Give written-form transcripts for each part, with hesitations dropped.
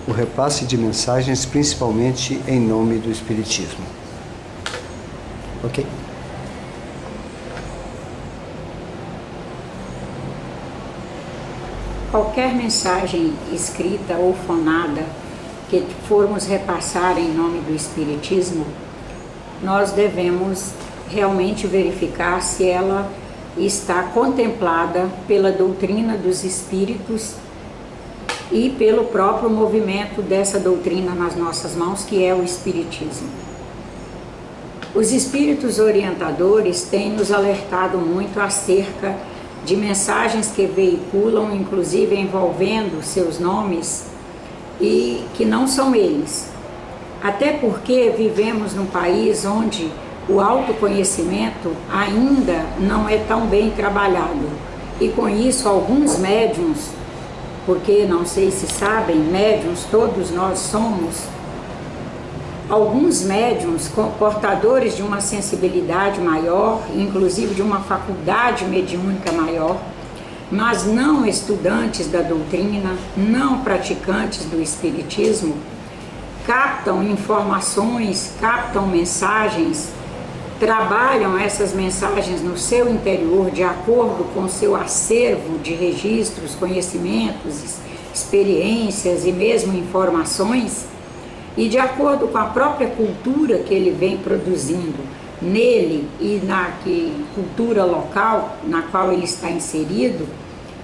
o repasse de mensagens, principalmente em nome do Espiritismo. Ok? Qualquer mensagem escrita ou fonada que formos repassar em nome do Espiritismo, nós devemos realmente verificar se ela está contemplada pela doutrina dos Espíritos e pelo próprio movimento dessa doutrina nas nossas mãos, que é o Espiritismo. Os Espíritos orientadores têm nos alertado muito acerca de mensagens que veiculam, inclusive envolvendo seus nomes, e que não são eles. Até porque vivemos num país onde o autoconhecimento ainda não é tão bem trabalhado. E com isso, alguns médiuns, porque não sei se sabem, médiuns todos nós somos, alguns médiuns portadores de uma sensibilidade maior, inclusive de uma faculdade mediúnica maior, mas não estudantes da doutrina, não praticantes do Espiritismo, captam informações, captam mensagens, trabalham essas mensagens no seu interior de acordo com o seu acervo de registros, conhecimentos, experiências e mesmo informações, e de acordo com a própria cultura que ele vem produzindo nele e na cultura local na qual ele está inserido,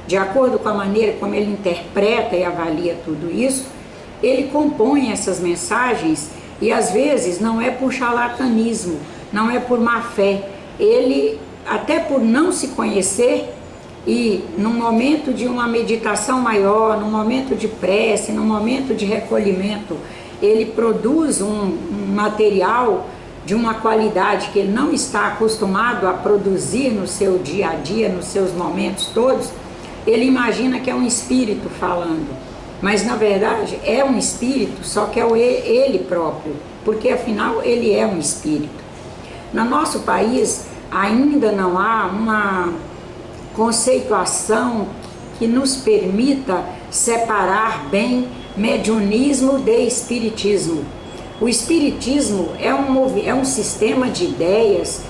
de acordo com a maneira como ele interpreta e avalia tudo isso, ele compõe essas mensagens e às vezes não é por charlatanismo, não é por má fé, ele até por não se conhecer e num momento de uma meditação maior, num momento de prece, num momento de recolhimento, ele produz um material de uma qualidade que ele não está acostumado a produzir no seu dia a dia, nos seus momentos todos. Ele imagina que é um espírito falando, mas na verdade é um espírito, só que é ele próprio, porque afinal ele é um espírito. No nosso país ainda não há uma conceituação que nos permita separar bem mediunismo de espiritismo. O espiritismo é um sistema de ideias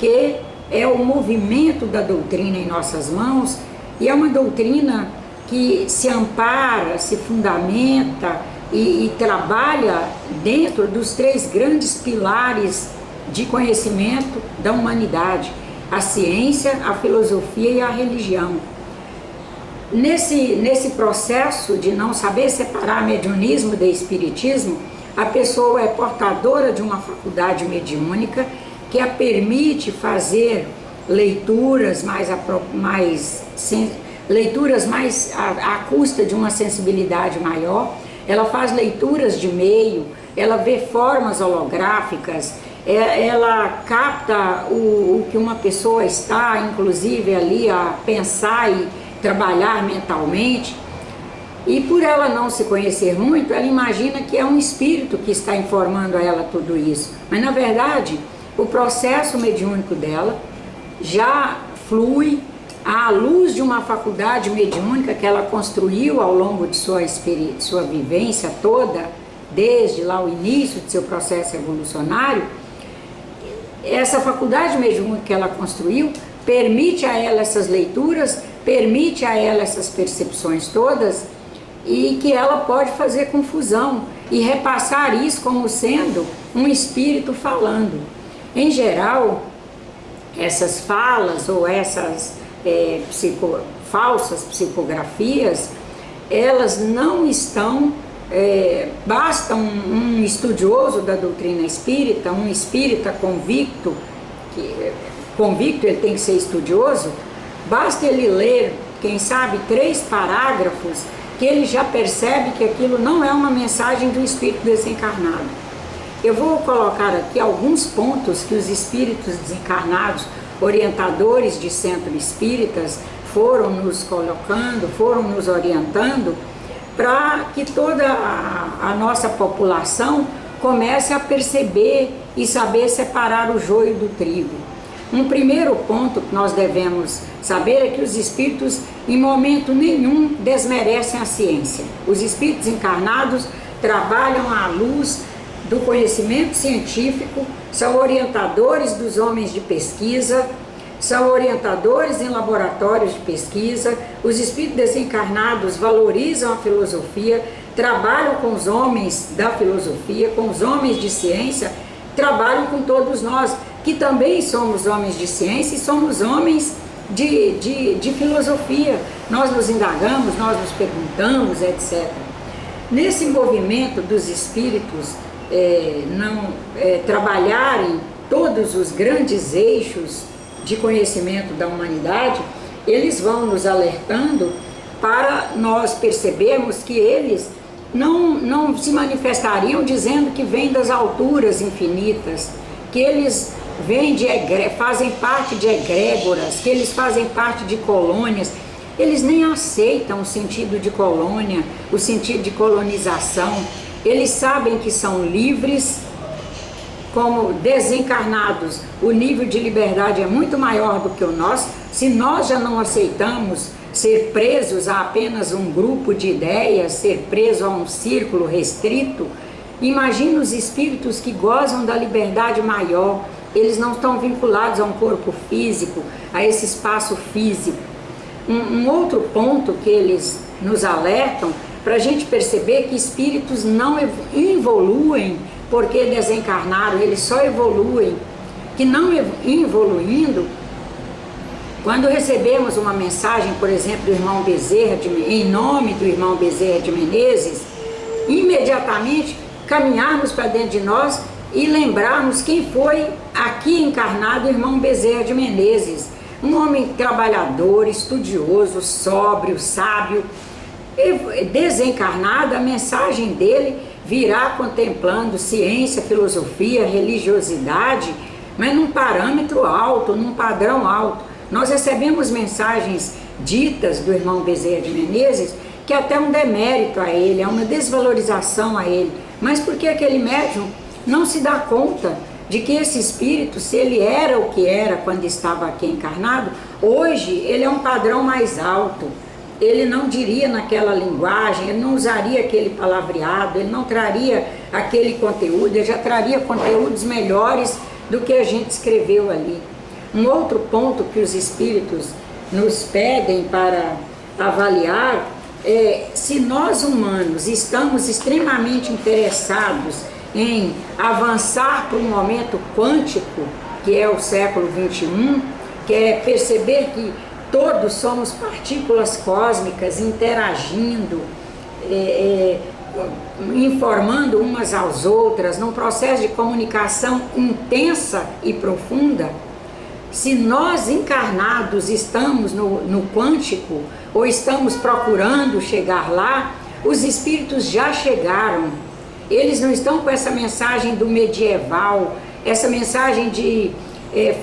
que é o movimento da doutrina em nossas mãos e é uma doutrina que se ampara, se fundamenta e trabalha dentro dos 3 grandes pilares de conhecimento da humanidade: a ciência, a filosofia e a religião. Nesse processo de não saber separar mediunismo de espiritismo, a pessoa é portadora de uma mediúnica que a permite fazer leituras leituras mais à custa de uma sensibilidade maior. Ela faz leituras de meio, ela vê formas holográficas, ela capta o que uma pessoa está, inclusive, ali a pensar e trabalhar mentalmente. E por ela não se conhecer muito, ela imagina que é um espírito que está informando a ela tudo isso. Mas na verdade, o processo mediúnico dela já flui à luz de uma faculdade mediúnica que ela construiu ao longo de sua vivência toda, desde lá o início de seu processo evolucionário. Essa faculdade mediúnica que ela construiu permite a ela essas leituras, permite a ela essas percepções todas, e que ela pode fazer confusão e repassar isso como sendo um espírito falando. Em geral, essas falas ou essas falsas psicografias, elas não estão, basta um estudioso da doutrina espírita, um espírita convicto ele tem que ser estudioso, basta ele ler, quem sabe, 3 parágrafos, que ele já percebe que aquilo não é uma mensagem do espírito desencarnado. Eu vou colocar aqui alguns pontos que os espíritos desencarnados, orientadores de centros espíritas, foram nos colocando, foram nos orientando, para que toda a nossa população comece a perceber e saber separar o joio do trigo. Um primeiro ponto que nós devemos saber é que os espíritos, em momento nenhum desmerecem a ciência. Os espíritos encarnados trabalham à luz do conhecimento científico, são orientadores dos homens de pesquisa, são orientadores em laboratórios de pesquisa. Os espíritos desencarnados valorizam a filosofia, trabalham com os homens da filosofia, com os homens de ciência, trabalham com todos nós, que também somos homens de ciência e somos homens de filosofia. Nós nos indagamos, nós nos perguntamos, etc. Nesse movimento dos espíritos trabalharem todos os grandes eixos de conhecimento da humanidade, eles vão nos alertando para nós percebermos que eles não se manifestariam dizendo que vêm das alturas infinitas, que eles fazem parte de egrégoras, que eles fazem parte de colônias. Eles nem aceitam o sentido de colônia, o sentido de colonização. Eles sabem que são livres, como desencarnados. O nível de liberdade é muito maior do que o nosso. Se nós já não aceitamos ser presos a apenas um grupo de ideias, ser preso a um círculo restrito, imagine os espíritos que gozam da liberdade maior. Eles não estão vinculados a um corpo físico, a esse espaço físico. Um outro ponto que eles nos alertam, para a gente perceber que espíritos não evoluem porque desencarnaram, eles só evoluem, que não evoluindo, quando recebemos uma mensagem, por exemplo, do irmão Bezerra, em nome do irmão Bezerra de Menezes, imediatamente caminharmos para dentro de nós e lembrarmos quem foi aqui encarnado o irmão Bezerra de Menezes, um homem trabalhador, estudioso, sóbrio, sábio. Desencarnado, a mensagem dele virá contemplando ciência, filosofia, religiosidade, mas num parâmetro alto, num padrão alto. Nós recebemos mensagens ditas do irmão Bezerra de Menezes que é até um demérito a ele, é uma desvalorização a ele, mas porque aquele médium não se dá conta de que esse espírito, se ele era o que era quando estava aqui encarnado, hoje ele é um padrão mais alto. Ele não diria naquela linguagem, ele não usaria aquele palavreado, ele não traria aquele conteúdo, ele já traria conteúdos melhores do que a gente escreveu ali. Um outro ponto que os espíritos nos pedem para avaliar é se nós humanos estamos extremamente interessados em avançar para um momento quântico, que é o século XXI, que é perceber que todos somos partículas cósmicas interagindo, informando umas às outras, num processo de comunicação intensa e profunda. Se nós encarnados estamos no quântico, ou estamos procurando chegar lá, os espíritos já chegaram. Eles não estão com essa mensagem do medieval, essa mensagem de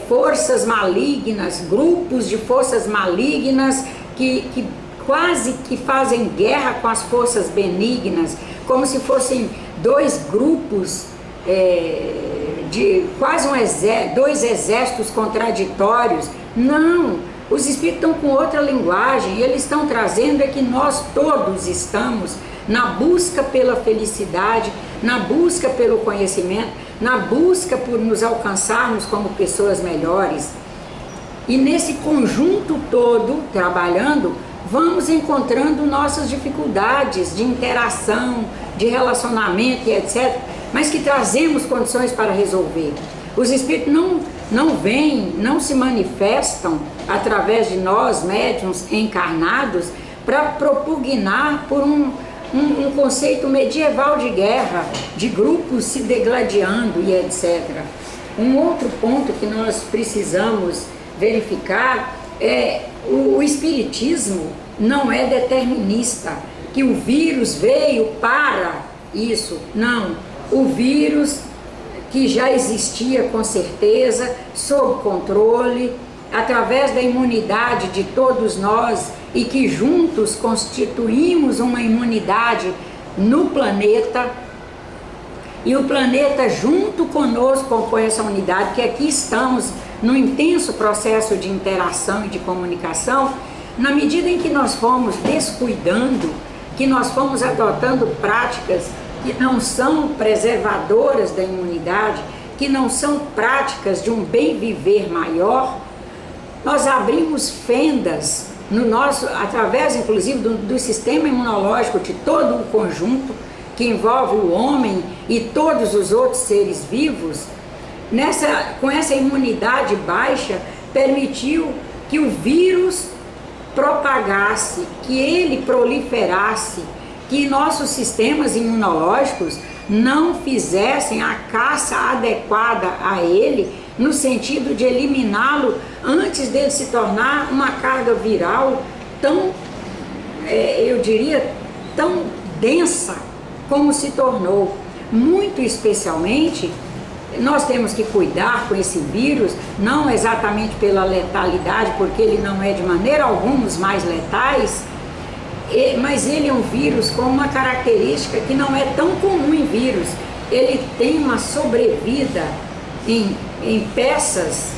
forças malignas, grupos de forças malignas que quase que fazem guerra com as forças benignas, como se fossem dois grupos, de quase dois exércitos contraditórios. Não, os espíritos estão com outra linguagem, eles estão trazendo que nós todos estamos na busca pela felicidade, na busca pelo conhecimento, na busca por nos alcançarmos como pessoas melhores. E nesse conjunto todo, trabalhando, vamos encontrando nossas dificuldades de interação, de relacionamento e etc., mas que trazemos condições para resolver. Os espíritos não vêm, não se manifestam através de nós, médiuns encarnados, para propugnar por um conceito medieval de guerra, de grupos se degladiando e etc. Um outro ponto que nós precisamos verificar é o espiritismo não é determinista, que o vírus veio para isso. Não, o vírus que já existia com certeza, sob controle, através da imunidade de todos nós, e que juntos constituímos uma imunidade no planeta, e o planeta junto conosco compõe essa unidade, que aqui estamos num intenso processo de interação e de comunicação, Na medida em que nós fomos descuidando, que nós fomos adotando práticas que não são preservadoras da imunidade, que não são práticas de um bem viver maior, nós abrimos fendas no nosso, através inclusive do sistema imunológico de todo o conjunto, que envolve o homem e todos os outros seres vivos. Com essa imunidade baixa, permitiu que o vírus propagasse, que ele proliferasse, que nossos sistemas imunológicos não fizessem a caça adequada a ele, no sentido de eliminá-lo antes dele se tornar uma carga viral tão, eu diria, tão densa como se tornou. Muito especialmente, nós temos que cuidar com esse vírus, não exatamente pela letalidade, porque ele não é de maneira alguma os mais letais, mas ele é um vírus com uma característica que não é tão comum em vírus. Ele tem uma sobrevida em peças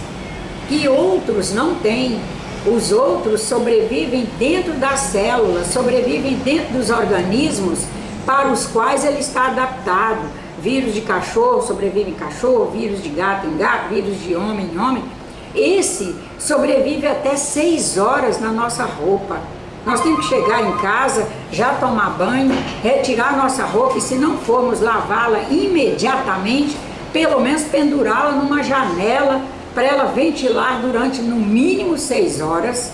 que outros não têm. Os outros sobrevivem dentro das células, sobrevivem dentro dos organismos para os quais ele está adaptado. Vírus de cachorro sobrevive em cachorro, vírus de gato em gato, vírus de homem em homem. Esse sobrevive até 6 horas na nossa roupa. Nós temos que chegar em casa, já tomar banho, retirar nossa roupa e, se não formos lavá-la imediatamente, pelo menos pendurá-la numa janela para ela ventilar durante no mínimo 6 horas,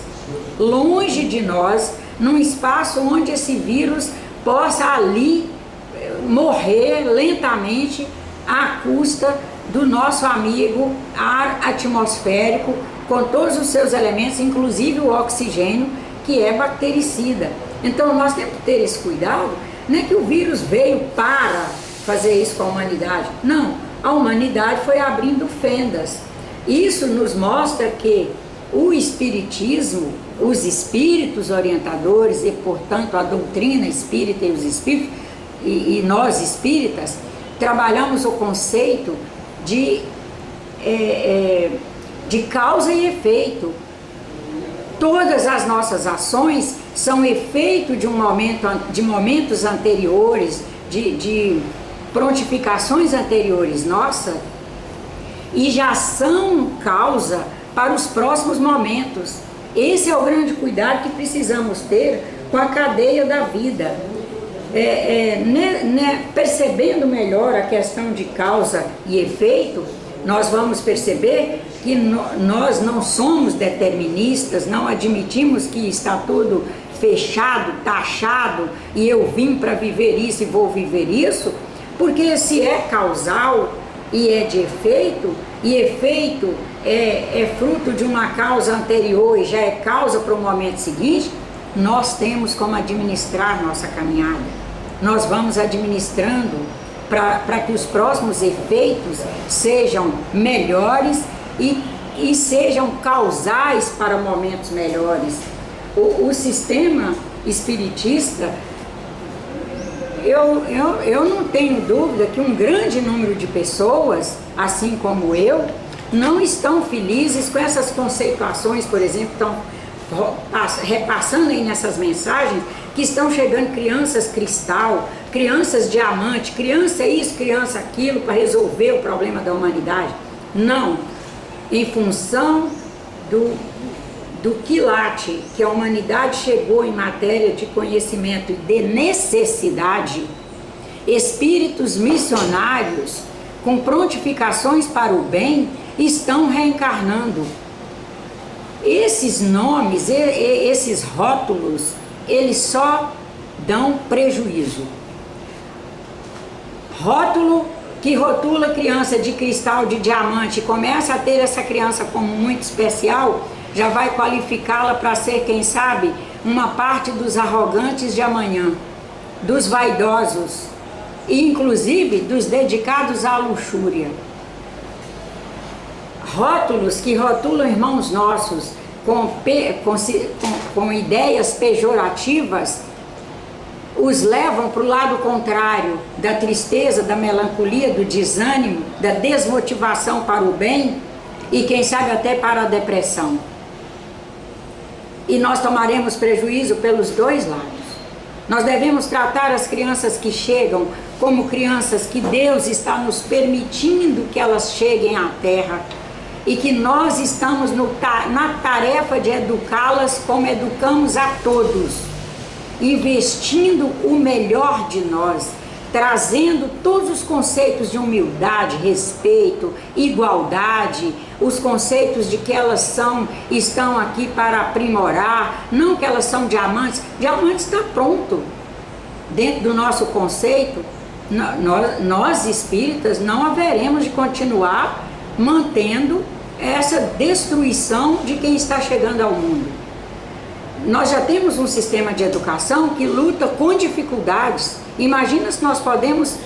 longe de nós, num espaço onde esse vírus possa ali morrer lentamente à custa do nosso amigo ar atmosférico, com todos os seus elementos, inclusive o oxigênio, que é bactericida. Então nós temos que ter esse cuidado, não é que o vírus veio para fazer isso com a humanidade. Não, a humanidade foi abrindo fendas. Isso nos mostra que o espiritismo, os espíritos orientadores e, portanto, a doutrina espírita e os espíritos, e nós espíritas, trabalhamos o conceito de causa e efeito. Todas as nossas ações são efeito de momentos anteriores, de prontificações anteriores nossas, e já são causa para os próximos momentos. Esse é o grande cuidado que precisamos ter com a cadeia da vida. Percebendo melhor a questão de causa e efeito, nós vamos perceber que nós não somos deterministas, não admitimos que está tudo fechado, taxado, e eu vim para viver isso e vou viver isso, porque se é causal e é de efeito, e efeito é fruto de uma causa anterior e já é causa para o momento seguinte, nós temos como administrar nossa caminhada. Nós vamos administrando para que os próximos efeitos sejam melhores e sejam causais para momentos melhores. O sistema espiritista, eu não tenho dúvida que um grande número de pessoas, assim como eu, não estão felizes com essas conceituações, por exemplo, estão repassando aí nessas mensagens, que estão chegando crianças cristal, crianças diamante, criança isso, criança aquilo, para resolver o problema da humanidade. Não. Em função do quilate que a humanidade chegou em matéria de conhecimento e de necessidade, espíritos missionários com prontificações para o bem estão reencarnando. Esses nomes, esses rótulos, eles só dão prejuízo. Rótulo que rotula criança de cristal, de diamante, começa a ter essa criança como muito especial, já vai qualificá-la para ser, quem sabe, uma parte dos arrogantes de amanhã, dos vaidosos, e inclusive dos dedicados à luxúria. Rótulos que rotulam irmãos nossos com ideias pejorativas, os levam para o lado contrário da tristeza, da melancolia, do desânimo, da desmotivação para o bem e quem sabe até para a depressão. e nós tomaremos prejuízo pelos dois lados. Nós devemos tratar as crianças que chegam como crianças que Deus está nos permitindo que elas cheguem à Terra e que nós estamos na tarefa de educá-las como educamos a todos, investindo o melhor de nós, trazendo todos os conceitos de humildade, respeito, igualdade, os conceitos de que elas estão aqui para aprimorar, não que elas são diamantes. Diamante está pronto. Dentro do nosso conceito, nós espíritas não haveremos de continuar mantendo essa destruição de quem está chegando ao mundo. Nós já temos um sistema de educação que luta com dificuldades. Imagina se nós podemos,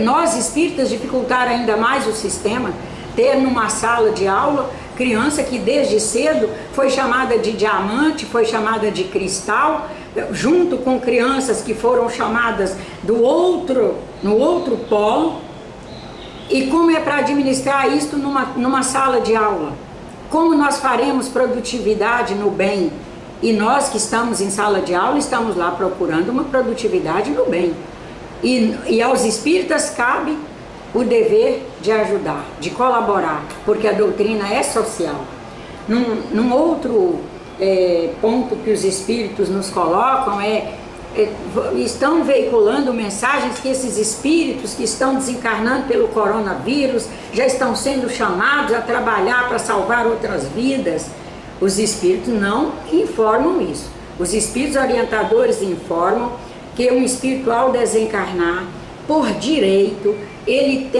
nós espíritas, dificultar ainda mais o sistema, ter numa sala de aula criança que desde cedo foi chamada de diamante, foi chamada de cristal, junto com crianças que foram chamadas no outro polo. E como é para administrar isso numa sala de aula? Como nós faremos produtividade no bem? E nós que estamos em sala de aula, estamos lá procurando uma produtividade no bem. E aos espíritas cabe o dever de ajudar, de colaborar, porque a doutrina é social. Num outro ponto que os espíritos nos colocam estão veiculando mensagens que esses espíritos que estão desencarnando pelo coronavírus já estão sendo chamados a trabalhar para salvar outras vidas. Os espíritos não informam isso. Os espíritos orientadores informam que um espírito, ao desencarnar, por direito, ele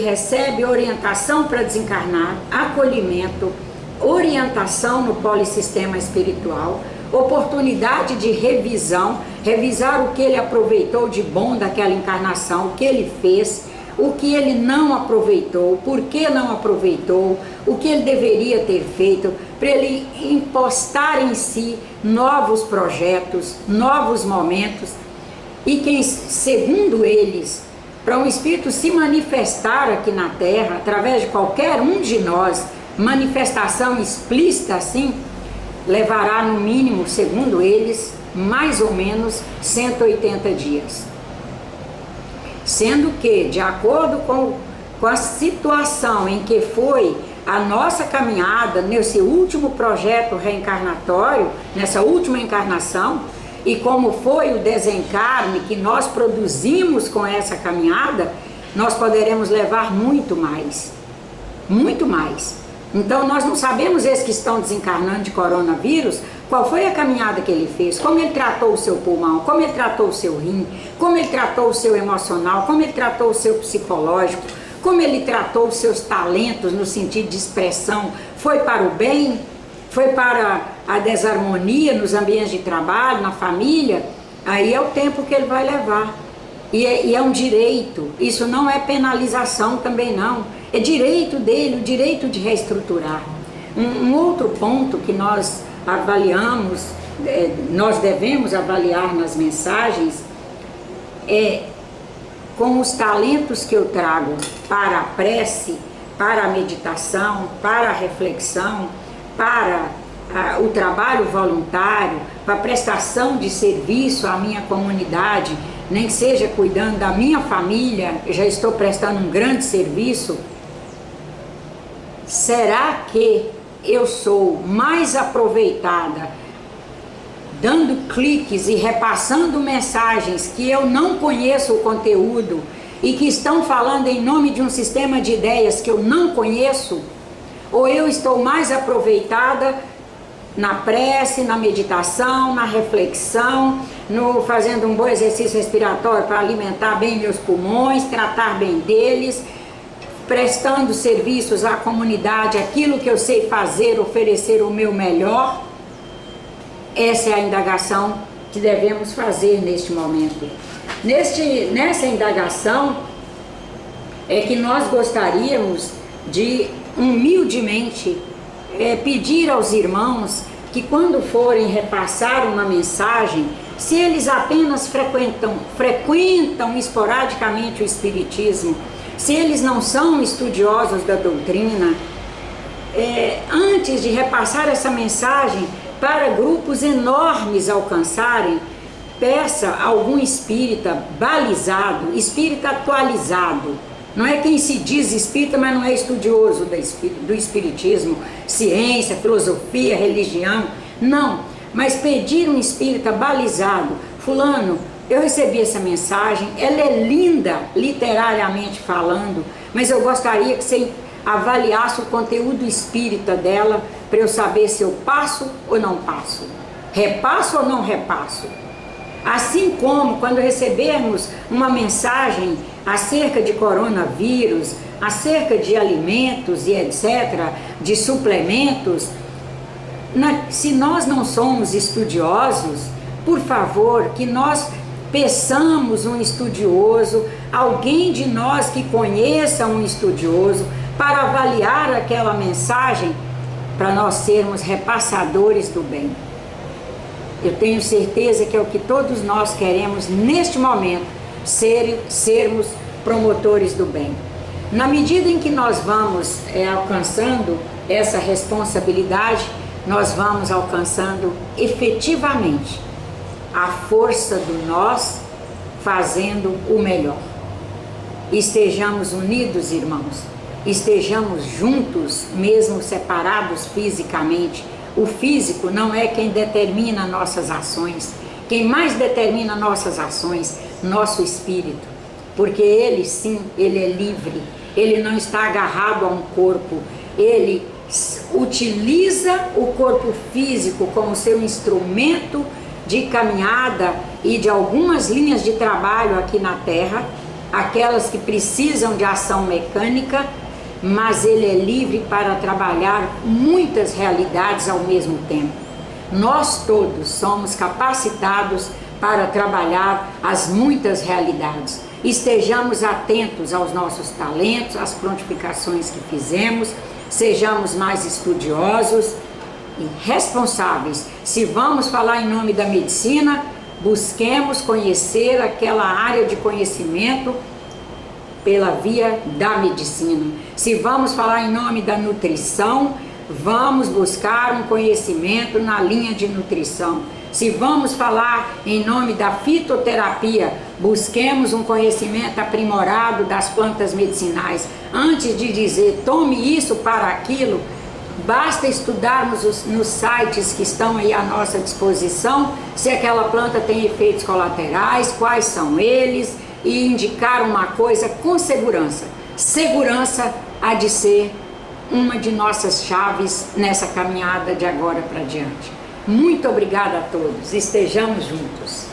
recebe orientação para desencarnar, acolhimento, orientação no polissistema espiritual, oportunidade de revisar o que ele aproveitou de bom daquela encarnação, o que ele fez, o que ele não aproveitou, por que não aproveitou, o que ele deveria ter feito, para ele impostar em si novos projetos, novos momentos, e que, segundo eles, para um espírito se manifestar aqui na Terra, através de qualquer um de nós, manifestação explícita assim, levará no mínimo, segundo eles, mais ou menos 180 dias. Sendo que, de acordo com a situação em que foi a nossa caminhada nesse último projeto reencarnatório, nessa última encarnação, e como foi o desencarne que nós produzimos com essa caminhada, nós poderemos levar muito mais. Muito mais. Então nós não sabemos esses que estão desencarnando de coronavírus, qual foi a caminhada que ele fez, como ele tratou o seu pulmão, como ele tratou o seu rim, como ele tratou o seu emocional, como ele tratou o seu psicológico, como ele tratou os seus talentos no sentido de expressão. Foi para o bem? Foi para a desarmonia nos ambientes de trabalho, na família? Aí é o tempo que ele vai levar. E é um direito, isso não é penalização também não. É direito dele, o direito de reestruturar. Um outro ponto que nós avaliamos, nós devemos avaliar nas mensagens, é com os talentos que eu trago para a prece, para a meditação, para a reflexão, para o trabalho voluntário, para a prestação de serviço à minha comunidade, nem que seja cuidando da minha família, eu já estou prestando um grande serviço. Será que eu sou mais aproveitada dando cliques e repassando mensagens que eu não conheço o conteúdo e que estão falando em nome de um sistema de ideias que eu não conheço? Ou eu estou mais aproveitada na prece, na meditação, na reflexão, fazendo um bom exercício respiratório para alimentar bem meus pulmões, tratar bem deles, prestando serviços à comunidade, aquilo que eu sei fazer, oferecer o meu melhor? Essa é a indagação que devemos fazer neste momento. Nessa indagação é que nós gostaríamos de humildemente pedir aos irmãos que, quando forem repassar uma mensagem, se eles apenas frequentam esporadicamente o Espiritismo, se eles não são estudiosos da doutrina, antes de repassar essa mensagem, para grupos enormes alcançarem, peça a algum espírita balizado, espírita atualizado. Não é quem se diz espírita, mas não é estudioso do espiritismo, ciência, filosofia, religião. Não, mas pedir um espírita balizado. Fulano, eu recebi essa mensagem, ela é linda, literariamente falando, mas eu gostaria que você avaliasse o conteúdo espírita dela para eu saber se eu passo ou não passo, repasso ou não repasso. Assim como quando recebermos uma mensagem acerca de coronavírus, acerca de alimentos e etc., de suplementos, se nós não somos estudiosos, por favor, que nós peçamos um estudioso, alguém de nós que conheça um estudioso, para avaliar aquela mensagem, para nós sermos repassadores do bem. Eu tenho certeza que é o que todos nós queremos neste momento, sermos promotores do bem. Na medida em que nós vamos alcançando essa responsabilidade, nós vamos alcançando efetivamente a força do nós fazendo o melhor. Estejamos unidos, irmãos, estejamos juntos, mesmo separados fisicamente. O físico não é quem determina nossas ações. Quem mais determina nossas ações, nosso espírito. Porque ele sim, ele é livre. Ele não está agarrado a um corpo. Ele utiliza o corpo físico como seu instrumento de caminhada e de algumas linhas de trabalho aqui na Terra, aquelas que precisam de ação mecânica, mas ele é livre para trabalhar muitas realidades ao mesmo tempo. Nós todos somos capacitados para trabalhar as muitas realidades. Estejamos atentos aos nossos talentos, às prontificações que fizemos, sejamos mais estudiosos e responsáveis. Se vamos falar em nome da medicina, busquemos conhecer aquela área de conhecimento pela via da medicina. Se vamos falar em nome da nutrição, vamos buscar um conhecimento na linha de nutrição. Se vamos falar em nome da fitoterapia, busquemos um conhecimento aprimorado das plantas medicinais. Antes de dizer tome isso para aquilo, basta estudarmos nos sites que estão aí à nossa disposição, se aquela planta tem efeitos colaterais, quais são eles, e indicar uma coisa com segurança. Segurança há de ser uma de nossas chaves nessa caminhada de agora para diante. Muito obrigada a todos, estejamos juntos.